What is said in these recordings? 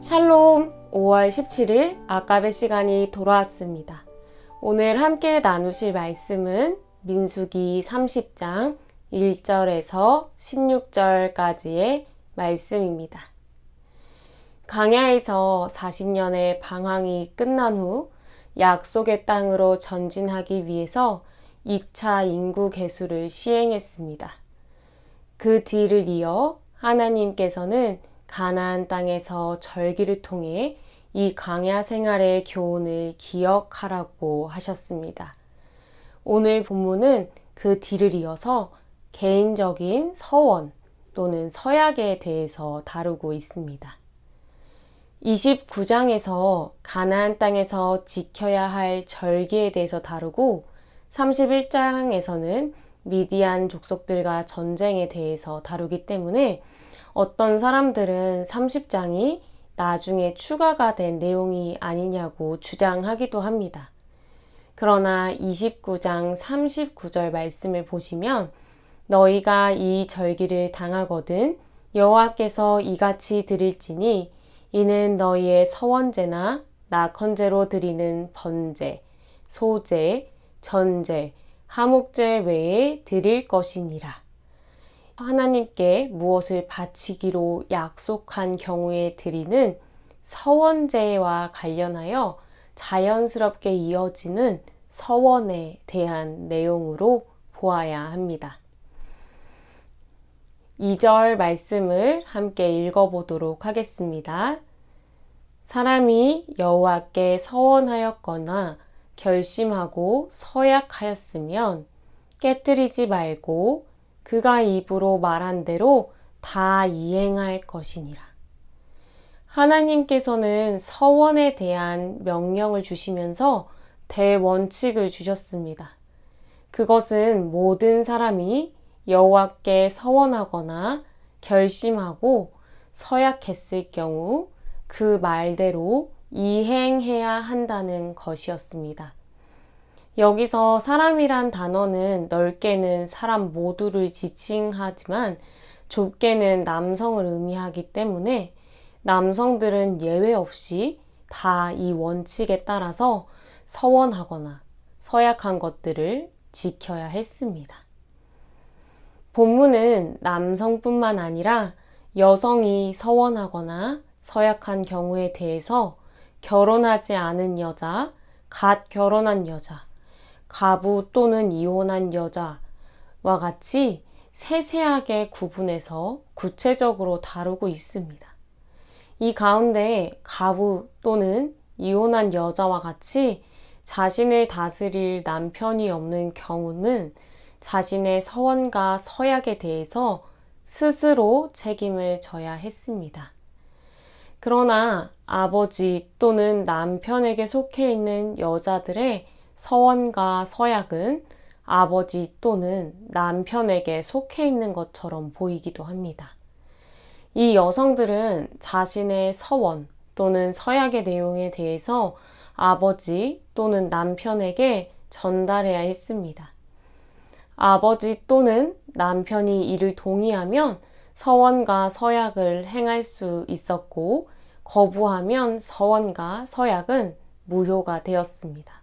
샬롬! 5월 17일 아까베 시간이 돌아왔습니다. 오늘 함께 나누실 말씀은 민수기 30장 1절에서 16절까지의 말씀입니다. 광야에서 40년의 방황이 끝난 후 약속의 땅으로 전진하기 위해서 2차 인구 계수를 시행했습니다. 그 뒤를 이어 하나님께서는 가나안 땅에서 절기를 통해 이 광야 생활의 교훈을 기억하라고 하셨습니다. 오늘 본문은 그 뒤를 이어서 개인적인 서원 또는 서약에 대해서 다루고 있습니다. 29장에서 가나안 땅에서 지켜야 할 절기에 대해서 다루고 31장에서는 미디안 족속들과 전쟁에 대해서 다루기 때문에 어떤 사람들은 30장이 나중에 추가가 된 내용이 아니냐고 주장하기도 합니다. 그러나 29장 39절 말씀을 보시면 너희가 이 절기를 당하거든 여호와께서 이같이 드릴지니 이는 너희의 서원제나 낙헌제로 드리는 번제, 소제, 전제, 하목제 외에 드릴 것이니라. 하나님께 무엇을 바치기로 약속한 경우에 드리는 서원제와 관련하여 자연스럽게 이어지는 서원에 대한 내용으로 보아야 합니다. 2절 말씀을 함께 읽어보도록 하겠습니다. 사람이 여호와께 서원하였거나 결심하고 서약하였으면 깨뜨리지 말고 그가 입으로 말한 대로 다 이행할 것이니라. 하나님께서는 서원에 대한 명령을 주시면서 대원칙을 주셨습니다. 그것은 모든 사람이 여호와께 서원하거나 결심하고 서약했을 경우 그 말대로 이행해야 한다는 것이었습니다. 여기서 사람이란 단어는 넓게는 사람 모두를 지칭하지만 좁게는 남성을 의미하기 때문에 남성들은 예외 없이 다 이 원칙에 따라서 서원하거나 서약한 것들을 지켜야 했습니다. 본문은 남성뿐만 아니라 여성이 서원하거나 서약한 경우에 대해서 결혼하지 않은 여자, 갓 결혼한 여자, 가부 또는 이혼한 여자와 같이 세세하게 구분해서 구체적으로 다루고 있습니다. 이 가운데 가부 또는 이혼한 여자와 같이 자신을 다스릴 남편이 없는 경우는 자신의 서원과 서약에 대해서 스스로 책임을 져야 했습니다. 그러나 아버지 또는 남편에게 속해 있는 여자들의 서원과 서약은 아버지 또는 남편에게 속해 있는 것처럼 보이기도 합니다. 이 여성들은 자신의 서원 또는 서약의 내용에 대해서 아버지 또는 남편에게 전달해야 했습니다. 아버지 또는 남편이 이를 동의하면 서원과 서약을 행할 수 있었고 거부하면 서원과 서약은 무효가 되었습니다.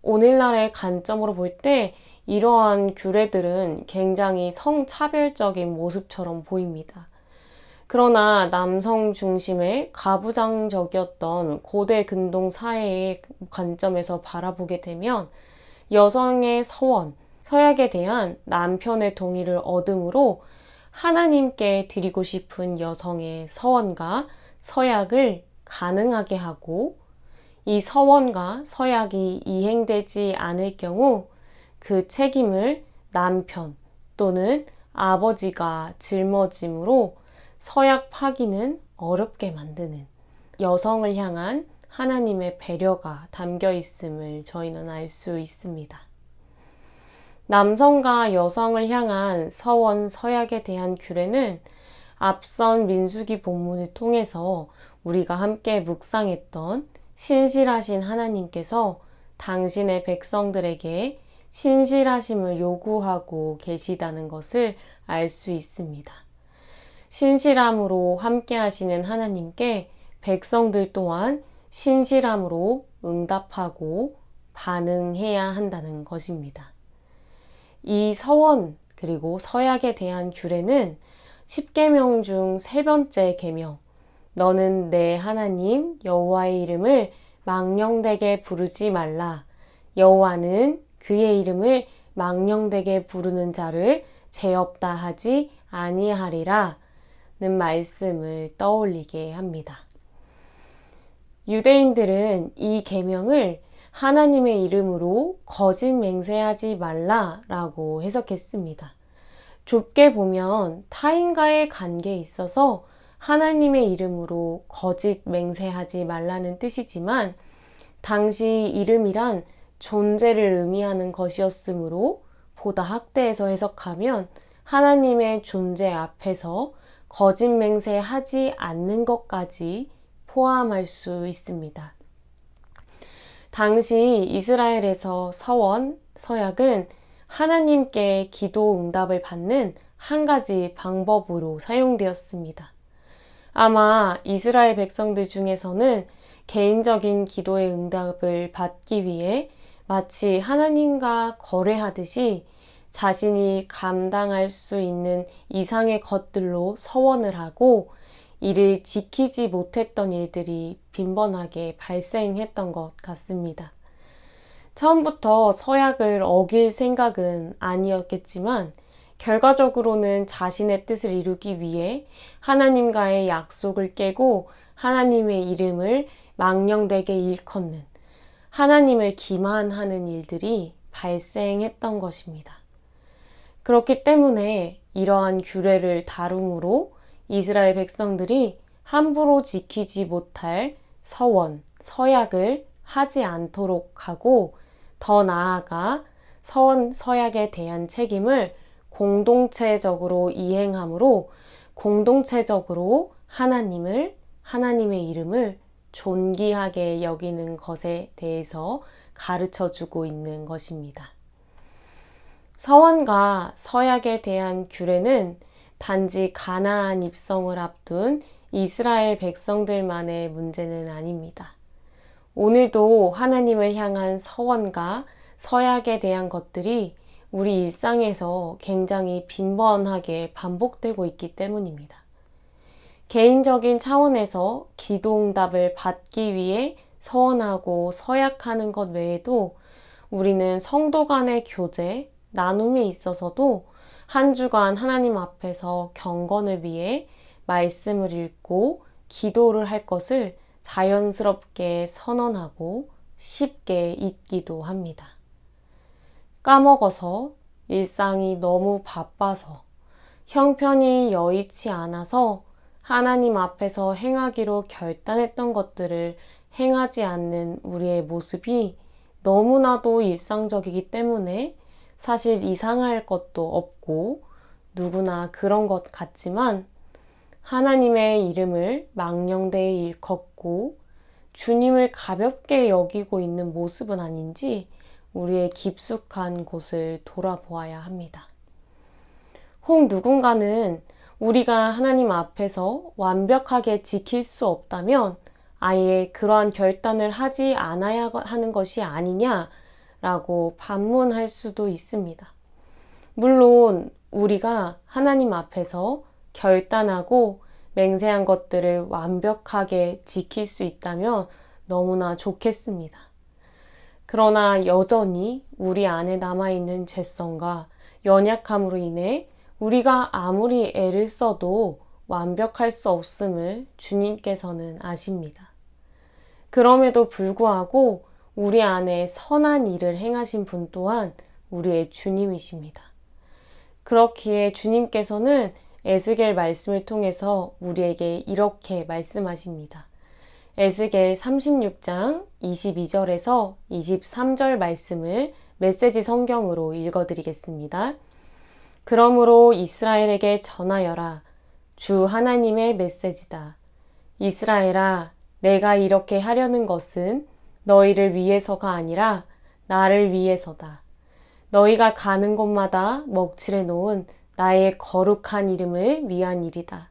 오늘날의 관점으로 볼 때 이러한 규례들은 굉장히 성차별적인 모습처럼 보입니다. 그러나 남성 중심의 가부장적이었던 고대 근동 사회의 관점에서 바라보게 되면 여성의 서원, 서약에 대한 남편의 동의를 얻음으로 하나님께 드리고 싶은 여성의 서원과 서약을 가능하게 하고 이 서원과 서약이 이행되지 않을 경우 그 책임을 남편 또는 아버지가 짊어짐으로 서약 파기는 어렵게 만드는 여성을 향한 하나님의 배려가 담겨 있음을 저희는 알 수 있습니다. 남성과 여성을 향한 서원, 서약에 대한 규례는 앞선 민수기 본문을 통해서 우리가 함께 묵상했던 신실하신 하나님께서 당신의 백성들에게 신실하심을 요구하고 계시다는 것을 알 수 있습니다. 신실함으로 함께 하시는 하나님께 백성들 또한 신실함으로 응답하고 반응해야 한다는 것입니다. 이 서원 그리고 서약에 대한 규례는 10계명 중 세 번째 계명, 너는 내 하나님 여호와의 이름을 망령되게 부르지 말라. 여호와는 그의 이름을 망령되게 부르는 자를 죄 없다 하지 아니하리라 는 말씀을 떠올리게 합니다. 유대인들은 이 계명을 하나님의 이름으로 거짓 맹세하지 말라라고 해석했습니다. 좁게 보면 타인과의 관계에 있어서 하나님의 이름으로 거짓 맹세하지 말라는 뜻이지만 당시 이름이란 존재를 의미하는 것이었으므로 보다 확대해서 해석하면 하나님의 존재 앞에서 거짓 맹세하지 않는 것까지 포함할 수 있습니다. 당시 이스라엘에서 서원, 서약은 하나님께 기도 응답을 받는 한 가지 방법으로 사용되었습니다. 아마 이스라엘 백성들 중에서는 개인적인 기도의 응답을 받기 위해 마치 하나님과 거래하듯이 자신이 감당할 수 있는 이상의 것들로 서원을 하고 이를 지키지 못했던 일들이 빈번하게 발생했던 것 같습니다. 처음부터 서약을 어길 생각은 아니었겠지만 결과적으로는 자신의 뜻을 이루기 위해 하나님과의 약속을 깨고 하나님의 이름을 망령되게 일컫는 하나님을 기만하는 일들이 발생했던 것입니다. 그렇기 때문에 이러한 규례를 다룸으로 이스라엘 백성들이 함부로 지키지 못할 서원, 서약을 하지 않도록 하고 더 나아가 서원, 서약에 대한 책임을 공동체적으로 이행함으로 공동체적으로 하나님의 이름을 존귀하게 여기는 것에 대해서 가르쳐주고 있는 것입니다. 서원과 서약에 대한 규례는 단지 가나안 입성을 앞둔 이스라엘 백성들만의 문제는 아닙니다. 오늘도 하나님을 향한 서원과 서약에 대한 것들이 우리 일상에서 굉장히 빈번하게 반복되고 있기 때문입니다. 개인적인 차원에서 기도응답을 받기 위해 서원하고 서약하는 것 외에도 우리는 성도 간의 교제, 나눔에 있어서도 한 주간 하나님 앞에서 경건을 위해 말씀을 읽고 기도를 할 것을 자연스럽게 선언하고 쉽게 잊기도 합니다. 까먹어서 일상이 너무 바빠서 형편이 여의치 않아서 하나님 앞에서 행하기로 결단했던 것들을 행하지 않는 우리의 모습이 너무나도 일상적이기 때문에 사실 이상할 것도 없고 누구나 그런 것 같지만 하나님의 이름을 망령되이 일컫고 주님을 가볍게 여기고 있는 모습은 아닌지 우리의 깊숙한 곳을 돌아보아야 합니다. 혹 누군가는 우리가 하나님 앞에서 완벽하게 지킬 수 없다면 아예 그러한 결단을 하지 않아야 하는 것이 아니냐라고 반문할 수도 있습니다. 물론 우리가 하나님 앞에서 결단하고 맹세한 것들을 완벽하게 지킬 수 있다면 너무나 좋겠습니다. 그러나 여전히 우리 안에 남아있는 죄성과 연약함으로 인해 우리가 아무리 애를 써도 완벽할 수 없음을 주님께서는 아십니다. 그럼에도 불구하고 우리 안에 선한 일을 행하신 분 또한 우리의 주님이십니다. 그렇기에 주님께서는 에스겔 말씀을 통해서 우리에게 이렇게 말씀하십니다. 에스겔 36장 22절에서 23절 말씀을 메시지 성경으로 읽어드리겠습니다. 그러므로 이스라엘에게 전하여라. 주 하나님의 메시지다. 이스라엘아, 내가 이렇게 하려는 것은 너희를 위해서가 아니라 나를 위해서다. 너희가 가는 곳마다 먹칠해 놓은 나의 거룩한 이름을 위한 일이다.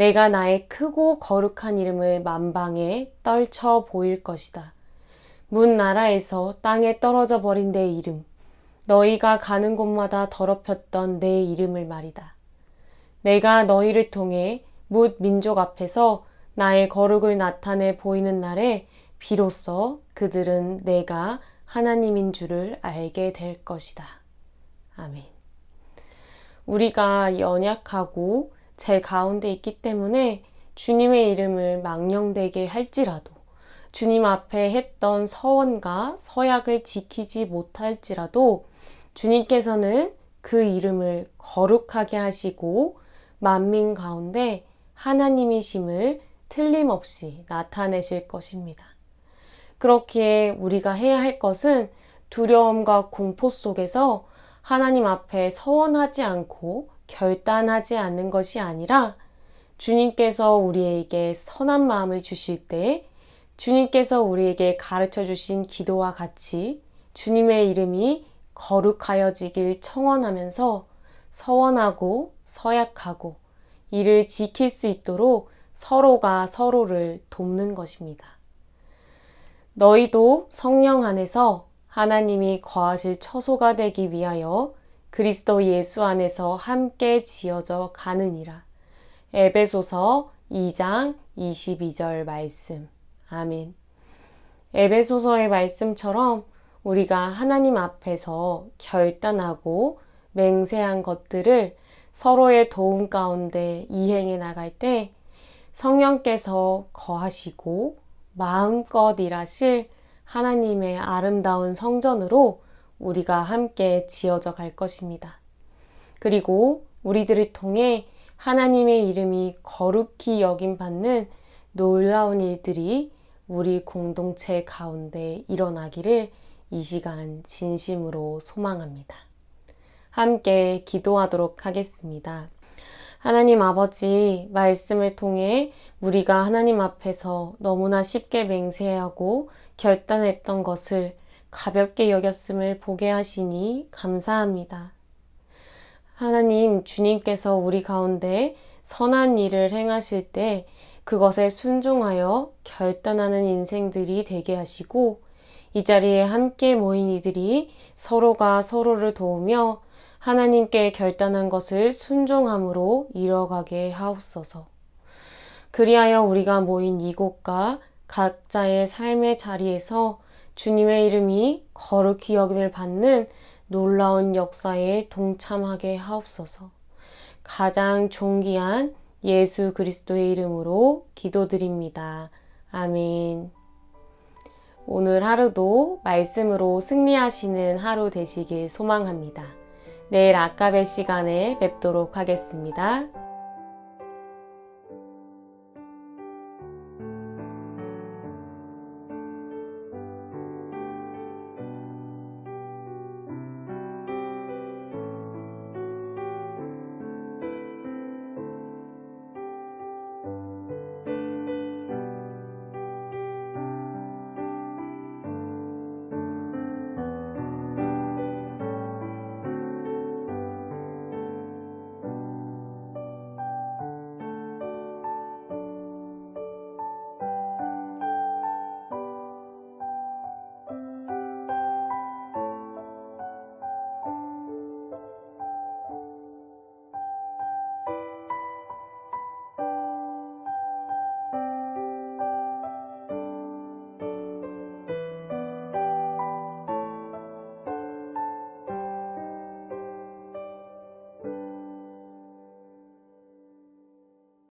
내가 나의 크고 거룩한 이름을 만방에 떨쳐 보일 것이다. 문 나라에서 땅에 떨어져 버린 내 이름, 너희가 가는 곳마다 더럽혔던 내 이름을 말이다. 내가 너희를 통해 뭇 민족 앞에서 나의 거룩을 나타내 보이는 날에 비로소 그들은 내가 하나님인 줄을 알게 될 것이다. 아멘. 우리가 연약하고 제 가운데 있기 때문에 주님의 이름을 망령되게 할지라도, 주님 앞에 했던 서원과 서약을 지키지 못할지라도 주님께서는 그 이름을 거룩하게 하시고 만민 가운데 하나님이심을 틀림없이 나타내실 것입니다. 그렇기에 우리가 해야 할 것은 두려움과 공포 속에서 하나님 앞에 서원하지 않고 결단하지 않는 것이 아니라 주님께서 우리에게 선한 마음을 주실 때 주님께서 우리에게 가르쳐 주신 기도와 같이 주님의 이름이 거룩하여지길 청원하면서 서원하고 서약하고 이를 지킬 수 있도록 서로가 서로를 돕는 것입니다. 너희도 성령 안에서 하나님이 거하실 처소가 되기 위하여 그리스도 예수 안에서 함께 지어져 가느니라. 에베소서 2장 22절 말씀. 아멘. 에베소서의 말씀처럼 우리가 하나님 앞에서 결단하고 맹세한 것들을 서로의 도움 가운데 이행해 나갈 때 성령께서 거하시고 마음껏 일하실 하나님의 아름다운 성전으로 우리가 함께 지어져 갈 것입니다. 그리고 우리들을 통해 하나님의 이름이 거룩히 여김받는 놀라운 일들이 우리 공동체 가운데 일어나기를 이 시간 진심으로 소망합니다. 함께 기도하도록 하겠습니다. 하나님 아버지, 말씀을 통해 우리가 하나님 앞에서 너무나 쉽게 맹세하고 결단했던 것을 가볍게 여겼음을 보게 하시니 감사합니다. 하나님, 주님께서 우리 가운데 선한 일을 행하실 때 그것에 순종하여 결단하는 인생들이 되게 하시고 이 자리에 함께 모인 이들이 서로가 서로를 도우며 하나님께 결단한 것을 순종함으로 이뤄가게 하옵소서. 그리하여 우리가 모인 이곳과 각자의 삶의 자리에서 주님의 이름이 거룩히 여김을 받는 놀라운 역사에 동참하게 하옵소서. 가장 존귀한 예수 그리스도의 이름으로 기도드립니다. 아멘. 오늘 하루도 말씀으로 승리하시는 하루 되시길 소망합니다. 내일 아까베 시간에 뵙도록 하겠습니다.